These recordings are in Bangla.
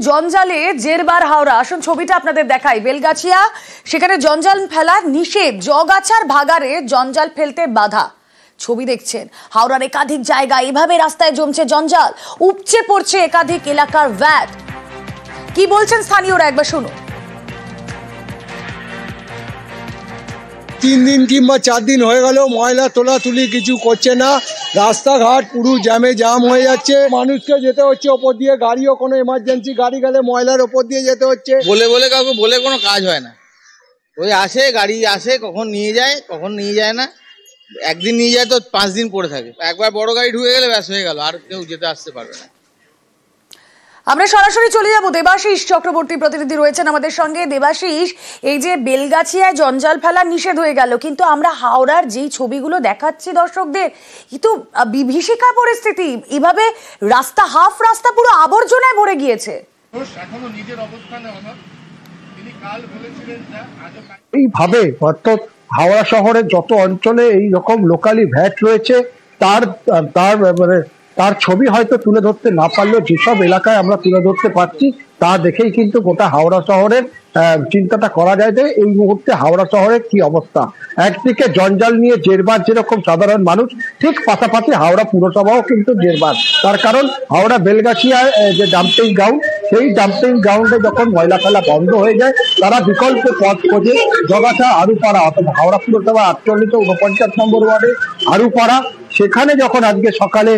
জঞ্জালে জেরবার হাওড়া। আসুন ছবিটা আপনাদের দেখাই। বেলগাছিয়া, সেখানে জঞ্জাল ফেলা নিষেধ, জগাছার ভাগাড়ে জঞ্জাল ফেলতে বাধা। ছবি দেখছেন, হাওড়ার একাধিক জায়গায় এভাবে রাস্তায় জমছে জঞ্জাল, উপচে পড়ছে একাধিক এলাকার ভ্যাট। কি বলছেন স্থানীয়রা, একবার শুনুন। 3 দিন কিংবা 4 দিন হয়ে গেল ময়লা তোলাতুলি কিছু করছে না, রাস্তাঘাট পুরো জাম হয়ে যাচ্ছে, মানুষকে যেতে হচ্ছে ওপর দিয়ে, গাড়িও কোনো এমার্জেন্সি গাড়ি গেলে ময়লার ওপর দিয়ে যেতে হচ্ছে। বলে কাউকে বলে কোনো কাজ হয় না, ওই আসে গাড়ি আসে, কখন নিয়ে যায় কখন নিয়ে যায় না, একদিন নিয়ে যায় তো 5 দিন পড়ে থাকে, একবার বড় গাড়ি ঢুকে গেলে ব্যাস হয়ে গেল, আর কেউ যেতে আসতে পারবে না। আমরা সরাসরি চলে যাব, দেবাশিস চক্রবর্তী প্রতিনিধি রয়েছেন আমাদের সঙ্গে। দেবাশিস, এই যে বেলগাছিয়ায় জঞ্জাল ফেলা নিষেধ হয়ে গেল, কিন্তু আমরা হাওড়ার যেই ছবিগুলো দেখাচ্ছি দর্শকদের, কিন্তু বিভীষিকা পরিস্থিতি, এভাবে রাস্তা হাফ রাস্তা পুরো আবর্জনায় ভরে গিয়েছে। এইভাবে অর্থাৎ হাওড়া শহরের যত অঞ্চলে এই রকম লোকালি ভ্যাট রয়েছে তার ছবি হয়তো তুলে ধরতে না পারলেও যেসব এলাকায় আমরা তুলে ধরতে পারছি তা দেখেই কিন্তু গোটা হাওড়া শহরের চিন্তাটা করা যায় যে এই মুহূর্তে হাওড়া শহরের কি অবস্থা। একদিকে জঞ্জাল নিয়ে জেরবার যেরকম সাধারণ মানুষ, ঠিক পাশাপাশি হাওড়া পুরসভাও কিন্তু জেরবার। তার কারণ হাওড়া বেলগাছিয়ার যে ডাম্পিং গ্রাউন্ড, সেই ডাম্পিং গ্রাউন্ডে যখন ময়লা ফেলা বন্ধ হয়ে যায়, তারা বিকল্প পথ খোঁজে জগাছা আরুপাড়া, অর্থাৎ হাওড়া পুরসভা 48 49 নম্বর ওয়ার্ডে আরুপাড়া। সেখানে যখন আজকে সকালে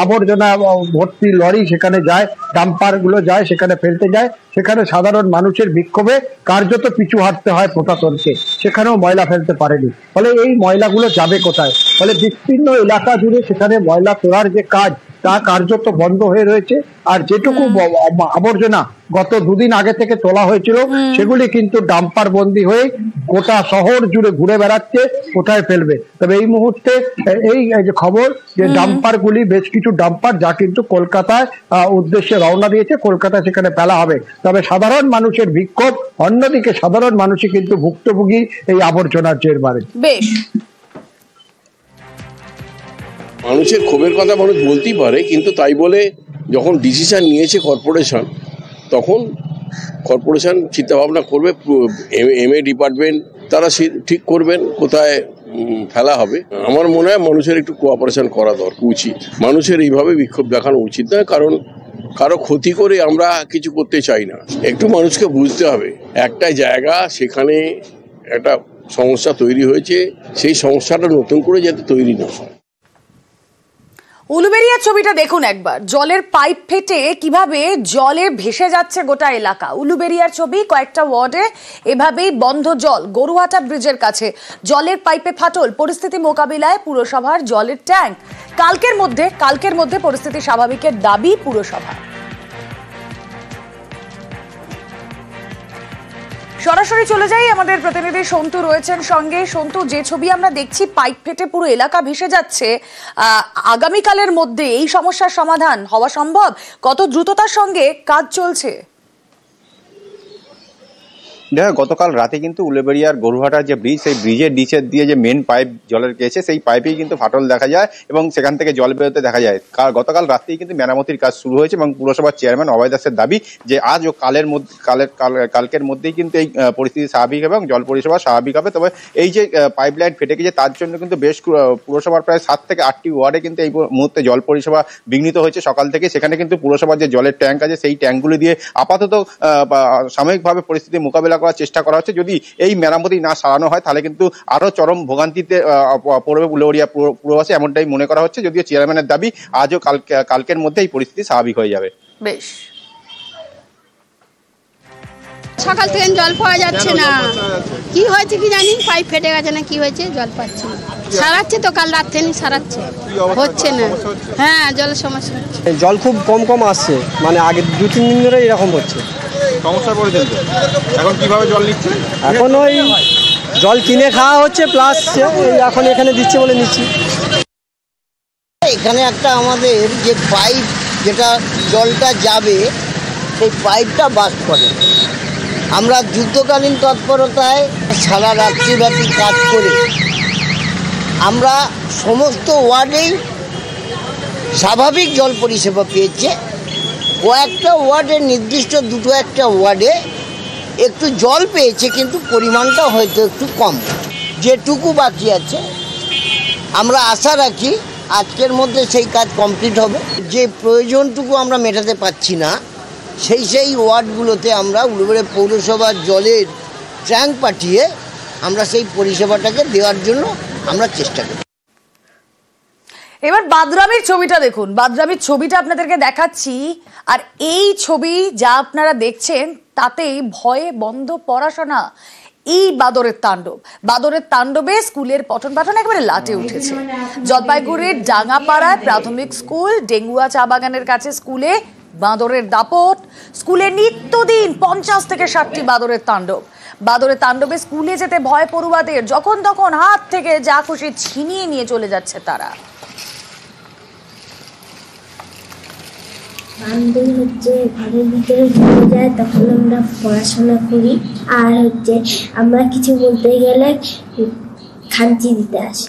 আবর্জনা ভর্তি লরি সেখানে যায়, ডাম্পার গুলো যায়, সেখানে ফেলতে যায়, সেখানে সাধারণ মানুষের বিক্ষোভে কার্যত পিছু হাঁটতে হয় প্রশাসনকে, সেখানেও ময়লা ফেলতে পারেনি। ফলে এই ময়লাগুলো যাবে কোথায়? ফলে বিস্তীর্ণ এলাকা জুড়ে সেখানে ময়লা তোলার যে কাজ, তা কার্যত বন্ধ হয়ে রয়েছে। আর যেটুকু আবর্জনা গত 2 দিন আগে থেকে তোলা হয়েছিল, সেগুলি কিন্তু ডাম্পার বন্দি হয়ে গোটা শহর জুড়ে ঘুরে বেড়াচ্ছে, কোথায় ফেলবে। তবে এই মুহূর্তে এই যে খবর যে ডাম্পার গুলি, বেশ কিছু ডাম্পার যা কিন্তু কলকাতায় উদ্দেশ্যে রওনা দিয়েছে, কলকাতায় সেখানে ফেলা হবে। তবে সাধারণ মানুষের বিক্ষোভ, অন্যদিকে সাধারণ মানুষই কিন্তু ভুক্তভোগী এই আবর্জনার জেরবারে। বেশ, মানুষের ক্ষোভের কথা মানুষ বলতেই পারে, কিন্তু তাই বলে যখন ডিসিশন নিয়েছে কর্পোরেশন, তখন কর্পোরেশন চিন্তা ভাবনা করবে, এমএ ডিপার্টমেন্ট তারা ঠিক করবেন কোথায় ফেলা হবে। আমার মনে হয় মানুষের একটু কোঅপারেশন করা দরকার, উচিত। মানুষের এইভাবে বিক্ষোভ দেখানো উচিত নয়, কারণ কারো ক্ষতি করে আমরা কিছু করতে চাই না। একটু মানুষকে বুঝতে হবে, একটা জায়গা সেখানে একটা সমস্যা তৈরি হয়েছে, সেই সমস্যাটা নতুন করে যাতে তৈরি না হয়। উলুবেড়িয়ার ছবিটা দেখুন একবার, জলের পাইপ ফেটে কিভাবে জলে ভেসে যাচ্ছে গোটা এলাকা। উলুবেড়িয়ার ছবি, কয়েকটা ওয়ার্ডে এভাবেই বন্ধ জল। গরুহাটা ব্রিজের কাছে জলের পাইপে ফাটল, পরিস্থিতি মোকাবিলায় পুরসভার জলের ট্যাঙ্ক। কালকের মধ্যে পরিস্থিতি স্বাভাবিকের দাবি পুরসভা। সরাসরি চলে যাই, আমাদের প্রতিনিধি সন্তু রয়েছেন সঙ্গে। সন্তু, যে ছবি আমরা দেখছি, পাইপ ফেটে পুরো এলাকা ভেসে যাচ্ছে, আগামীকালের মধ্যে এই সমস্যার সমাধান হওয়া সম্ভব? কত দ্রুততার সঙ্গে কাজ চলছে? দেখো, গতকাল রাতে কিন্তু উলুবেড়িয়ার গরুহাটার যে ব্রিজ, সেই ব্রিজের নিচের দিয়ে যে মেন পাইপ জলের গেছে, সেই পাইপেই কিন্তু ফাটল দেখা যায় এবং সেখান থেকে জল বেরোতে দেখা যায়। গতকাল রাতেই কিন্তু মেরামতির কাজ শুরু হয়েছে এবং পুরসভার চেয়ারম্যান অভয় দাসের দাবি যে আজ ও কালকের মধ্যেই কিন্তু এই পরিস্থিতি স্বাভাবিক এবং জল পরিষেবা স্বাভাবিক হবে। তবে এই যে পাইপ লাইন ফেটে গেছে, তার জন্য কিন্তু বেশ পুরসভার প্রায় 7 থেকে 8টি ওয়ার্ডে কিন্তু এই মুহূর্তে জল পরিষেবা বিঘ্নিত হয়েছে সকাল থেকে। সেখানে কিন্তু পুরসভার যে জলের ট্যাঙ্ক আছে, সেই ট্যাঙ্কগুলি দিয়ে আপাতত সাময়িকভাবে পরিস্থিতি মোকাবেলা করার চেষ্টা করা হচ্ছে। যদি এই মেরামতি না সারানো হয়, তাহলে কিন্তু আরো চরম ভোগান্তিতে পড়বে উলুবেড়িয়া পুরবাসী, এমনটাই মনে করা হচ্ছে। যদিও চেয়ারম্যানের দাবি আজও কালকের মধ্যে এই পরিস্থিতি স্বাভাবিক হয়ে যাবে। বেশ, সকাল থেকে জল পাওয়া যাচ্ছে না, কি হয়েছে কি জানি, পাইপ ফেটে গেছে না কি হয়েছে, জল পাচ্ছে না। সারাচ্ছে তো, কাল রাত থেকে সারাচ্ছে, হচ্ছে না। হ্যাঁ, জলের সমস্যা হচ্ছে, জল খুব কম আসছে, মানে আগে 2-3 দিন ধরে এরকম হচ্ছে। সমস্যা পড়েছেন তো, এখন কিভাবে জল নিচ্ছে? এখন ওই জল কিনে খাওয়া হচ্ছে, প্লাস এখন এখানে দিচ্ছে বলে নিচ্ছি। এখানে একটা আমাদের যে পাইপ, যেটা জলটা যাবে, সেই পাইপটা বাস্ট করে। আমরা যুদ্ধকালীন তৎপরতায় সারা রাত্রিব্যাপী কাজ করে আমরা সমস্ত ওয়ার্ডেই স্বাভাবিক জল পরিষেবা পেয়েছে। কয়েকটা ওয়ার্ডে নির্দিষ্ট দুটো একটা ওয়ার্ডে একটু জল পেয়েছে, কিন্তু পরিমাণটা হয়তো একটু কম। যেটুকু বাকি আছে আমরা আশা রাখি আজকের মধ্যে সেই কাজ কমপ্লিট হবে। যে প্রয়োজনটুকু আমরা মেটাতে পারছি না সেই ওয়ার্ডগুলোতে আমরা উলুবেড়িয়া পৌরসভার জলের ট্যাঙ্ক পাঠিয়ে আমরা সেই পরিষেবাটাকে দেওয়ার জন্য আমরা চেষ্টা করি। এবার বাদরামির ছবিটা দেখুন, বাদরামির ছবিটা আপনাদেরকে দেখাচ্ছি। আর এই ছবি যা আপনারা দেখছেন তাতেই ভয়ে বন্ধ পড়াশোনা। এই বাদরের তাণ্ডবে স্কুলের পঠন পাঠন একেবারে লাটে উঠেছে। জলপাইগুড়ির ডাঙ্গাপাড়ায় প্রাথমিক স্কুল, ডেঙ্গুয়া চা বাগানের কাছে স্কুলে বাঁদরের দাপট। স্কুলে নিত্যদিন 50 থেকে 60টি বাদরের তাণ্ডবে স্কুলে যেতে ভয় পড়ুয়াদের। যখন তখন হাত থেকে যা খুশি ছিনিয়ে নিয়ে চলে যাচ্ছে তারা। বান্দর হচ্ছে ঘরের ভিতরে ঢুকে যায়, তখন আমরা পড়াশোনা করি। আর হচ্ছে আমরা কিছু বলতে গেলে খামচি দিতে আসি।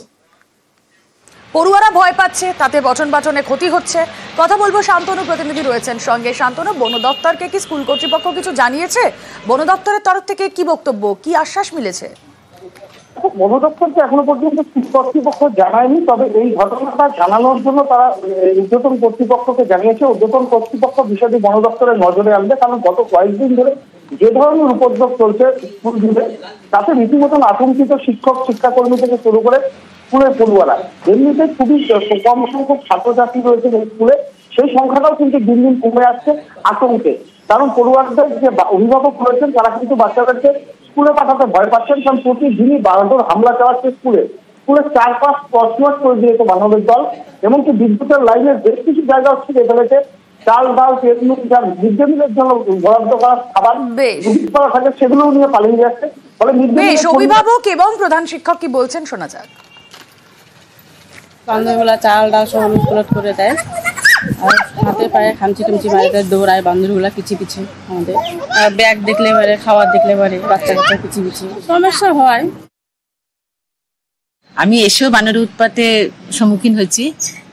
পড়ুয়ারা ভয় পাচ্ছে, তাতে পঠন পাঠনে ক্ষতি হচ্ছে। কথা বলবো, শান্তনু প্রতিনিধি রয়েছেন সঙ্গে। শান্তনু, বন দপ্তরকে কি স্কুল কর্তৃপক্ষ কিছু জানিয়েছে? বন দপ্তরের তরফ থেকে কি বক্তব্য, কি আশ্বাস মিলেছে? বন দপ্তরকে এখনো পর্যন্ত স্কুল কর্তৃপক্ষ জানায়নি, তবে এই ঘটনাটা জানানোর জন্য তারা ঊর্ধ্বতন কর্তৃপক্ষকে জানিয়েছে। ঊর্ধ্বতন কর্তৃপক্ষ বিষয়টি বন দপ্তরের নজরে আনবে, কারণ গত কয়েকদিন ধরে যে ধরনের উপদ্রব চলছে স্কুল জুড়ে তাতে রীতিমতন আতঙ্কিত শিক্ষক শিক্ষাকর্মী থেকে শুরু করে স্কুলের পড়ুয়ারা। এমনিতে খুবই কম সংখ্যক ছাত্রছাত্রী রয়েছে এই স্কুলে, সেই সংখ্যাটাও কিন্তু দিন দিন কমে আসছে আতঙ্কে। কারণ পড়ুয়ারদের যে অভিভাবক রয়েছেন তারা কিন্তু বাচ্চাদেরকে স্কুলে পাঠাতে ভয় পাচ্ছেন, কারণ প্রতিদিনই বান্দর হামলা চালাচ্ছে স্কুলের চারপাশ তছনছ করে দিয়েছে বান্দরের দল। এমনকি বিদ্যুতের লাইনের বেশ কিছু জায়গা হচ্ছে ফেলেছে চাল ডাল তেল নুন যা মিড ডে মিলের জন্য বরাদ্দ করা খাবার করা থাকে সেগুলো নিয়ে পালিয়ে যাচ্ছে। ফলে অভিভাবক এবং প্রধান শিক্ষক কি বলছেন শোনা যাক। বান্দরগুলা চাল ডাল সব উলট করে দেয়, আর হাতে পায়ে খামচি টামচি মারে দেয়, দৌড়ায় বান্দরগুলা পিছিয়ে পিছিয়ে আমাদের। আর ব্যাগ দেখলে পারে, খাবার দেখলে পারে, বাচ্চা কাচ্চা পিছিয়ে পিছিয়ে সমস্যা হয়। আমি এসেও বানরের উৎপাতে সম্মুখীন হয়েছি,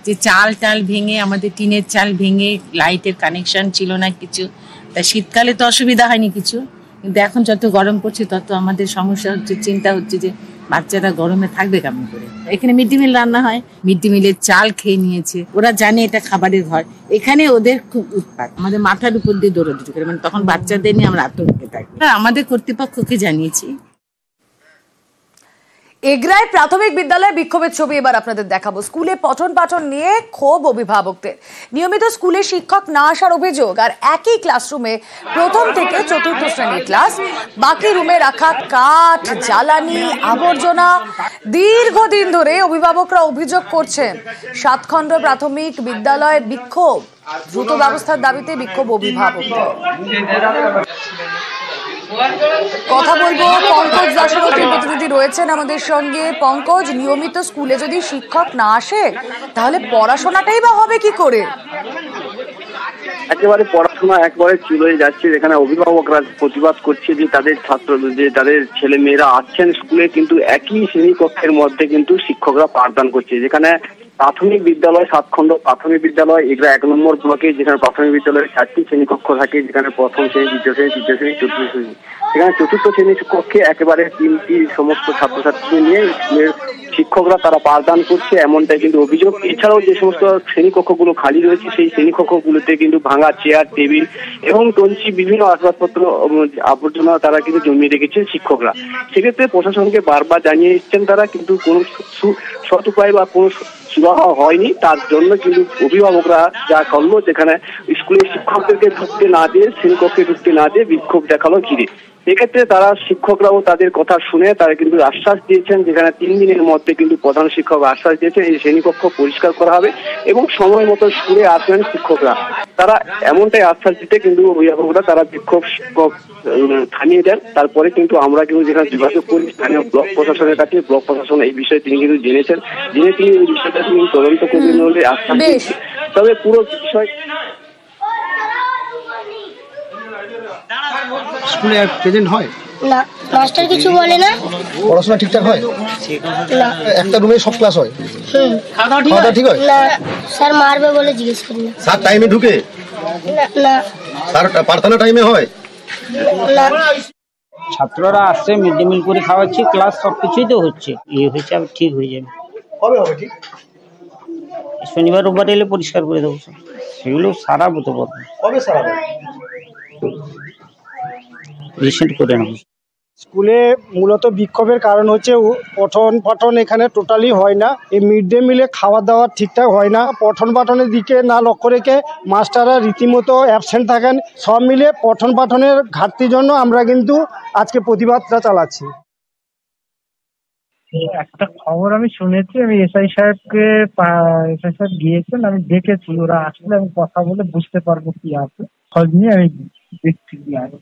যে চাল টাল ভেঙে, আমাদের টিনের চাল ভেঙে, লাইটের কানেকশন ছিল না কিছু। তা শীতকালে তো অসুবিধা হয়নি কিছু, কিন্তু এখন যত গরম পড়ছে তত আমাদের সমস্যা হচ্ছে, চিন্তা হচ্ছে যে বাচ্চারা গরমে থাকবে কেমন করে। এখানে মিড ডে মিল রান্না হয়, মিড ডে মিলের চাল খেয়ে নিয়েছে, ওরা জানে এটা খাবারের ঘর। এখানে ওদের খুব উৎপাত, আমাদের মাথার উপর দিয়ে দৌড়াদৌড়ি করে, মানে তখন বাচ্চাদের নিয়ে আমরা আতঙ্কে থাকি। আমাদের কর্তৃপক্ষকে জানিয়েছি। এগরায় প্রাথমিক বিদ্যালয়ে বিক্ষোভের ছবি এবার আপনাদের দেখাবো। স্কুলে পঠন পাঠন নিয়ে ক্ষোভ অভিভাবকদের। নিয়মিত স্কুলে শিক্ষক না আসার অভিযোগ, আর একই ক্লাসরুমে প্রথম থেকে চতুর্থ শ্রেণীর ক্লাস, বাকি রুমে রাখা কাঠ, জ্বালানি, আবর্জনা। দীর্ঘদিন ধরে অভিভাবকরা অভিযোগ করছেন। সাতখণ্ড প্রাথমিক বিদ্যালয়ে বিক্ষোভ, দ্রুত ব্যবস্থার দাবিতে বিক্ষোভ অভিভাবকদের। কথা বলবো, পঙ্কজ দাশরথী প্রতিনিধি রয়েছেন আমাদের সঙ্গে। পঙ্কজ, নিয়মিত স্কুলে যদি শিক্ষক না আসে তাহলে পড়াশোনাটাই বা হবে কি করে? একেবারে পড়াশোনা একবারে চুলোয় যাচ্ছে, যেখানে অভিভাবকরা প্রতিবাদ করছে যে তাদের তাদের ছেলে মেয়েরা আসছেন স্কুলে, কিন্তু একই শ্রেণীকক্ষের মধ্যে কিন্তু শিক্ষকরা পাঠদান করছে। যেখানে প্রাথমিক বিদ্যালয়, সাতখণ্ড প্রাথমিক বিদ্যালয়, এগুলো 1 নম্বর ব্লকে, যেখানে প্রাথমিক বিদ্যালয়ে 4টি শ্রেণীকক্ষ থাকে, যেখানে প্রথম শ্রেণী, দ্বিতীয় শ্রেণী, তৃতীয় শ্রেণী, চতুর্থ শ্রেণী। সেখানে চতুর্থ শ্রেণীর কক্ষে একেবারে 3টি সমস্ত ছাত্রছাত্রী নিয়ে স্কুলের শিক্ষকরা তারা পাঠদান করছে, এমনটাই কিন্তু অভিযোগ। এছাড়াও যে সমস্ত শ্রেণীকক্ষগুলো খালি রয়েছে সেই শ্রেণীকক্ষগুলোতে কিন্তু ভাঙা চেয়ার, টেবিল এবং টঞ্চি, বিভিন্ন আসবাবপত্র, আবর্জনা তারা কিন্তু জমিয়ে রেখেছে শিক্ষকরা। সেক্ষেত্রে প্রশাসনকে বারবার জানিয়ে এসছেন তারা, কিন্তু কোনো সৎ উপায় বা কোনো সুরাহা হয়নি। তার জন্য কিন্তু অভিভাবকরা যা করলো, যেখানে স্কুলের শিক্ষকদেরকে ঢুকতে না দিয়ে, শ্রেণীকক্ষে ঢুকতে না দিয়ে বিক্ষোভ দেখালো ঘিরে। এক্ষেত্রে তারা শিক্ষকরাও তাদের কথা শুনে তারা কিন্তু আশ্বাস দিয়েছেন, যেখানে 3 দিনের মধ্যে কিন্তু প্রধান শিক্ষক আশ্বাস দিয়েছেন এই শ্রেণীকক্ষ পরিষ্কার করা হবে এবং সময় মতো স্কুলে আসবেন শিক্ষকরা। তারা এমনটাই আশ্বাস দিতে কিন্তু অভিভাবকরা তারা বিক্ষোভ থামিয়ে দেন। তারপরে কিন্তু আমরা কিন্তু যেখানে যোগাযোগ করি স্থানীয় ব্লক প্রশাসনের কাছে, ব্লক প্রশাসন এই বিষয়ে তিনি কিন্তু জেনেছেন, জেনে তিনি এই বিষয়টা তিনি তদন্ত করবেন বলে আশ্বাস দিয়েছেন। তবে পুরো বিষয় স্কুলে প্রেজেন্ট হয় না, মাস্টার কিছু বলে না। পড়াশোনা ঠিকঠাক হয় না, একটা রুমে সব ক্লাস হয়। খাওয়া দাওয়া ঠিক হয় না, স্যার মারবে বলে জিজ্ঞেস করি না। স্যার টাইমে ঢুকে প্রার্থনা টাইমে হয়? ছাত্ররা আসছে, মিড ডে মিল করে খাওয়াচ্ছি, ক্লাস সবকিছুই তো হচ্ছে, হয়েছে আবার ঠিক হয়ে যাবে। কবে হবে ঠিক? শনিবার রোববার এলে পরিষ্কার করে দেবো, সেগুলো সারাবো তো বলবো। কবে সারাবে? রিসেন্ট করে নেবো। স্কুলে মূলত বিক্ষোভের কারণ হচ্ছে পঠন পাঠন এখানে টোটালি হয় না। এই মিড ডে মিলে খাওয়া দাওয়া ঠিকঠাক হয় না। পঠন পাঠনের দিকে না লক্ষ্য রেখে মাস্টাররা রীতিমতো অ্যাবসেন্ট থাকেন। সব মিলে পঠন পাঠনের ঘাটতির জন্য আমরা কিন্তু আজকে প্রতিবাদটা চালাচ্ছি। একটা খবর আমি শুনেছি, আমি এসআই সাহেব গিয়েছেন, আমি দেখেছি, ওরা আসলে আমি কথা বলে বুঝতে পারবো কি আছে, খোঁজ নিয়ে আমি দেখছি কি আছে।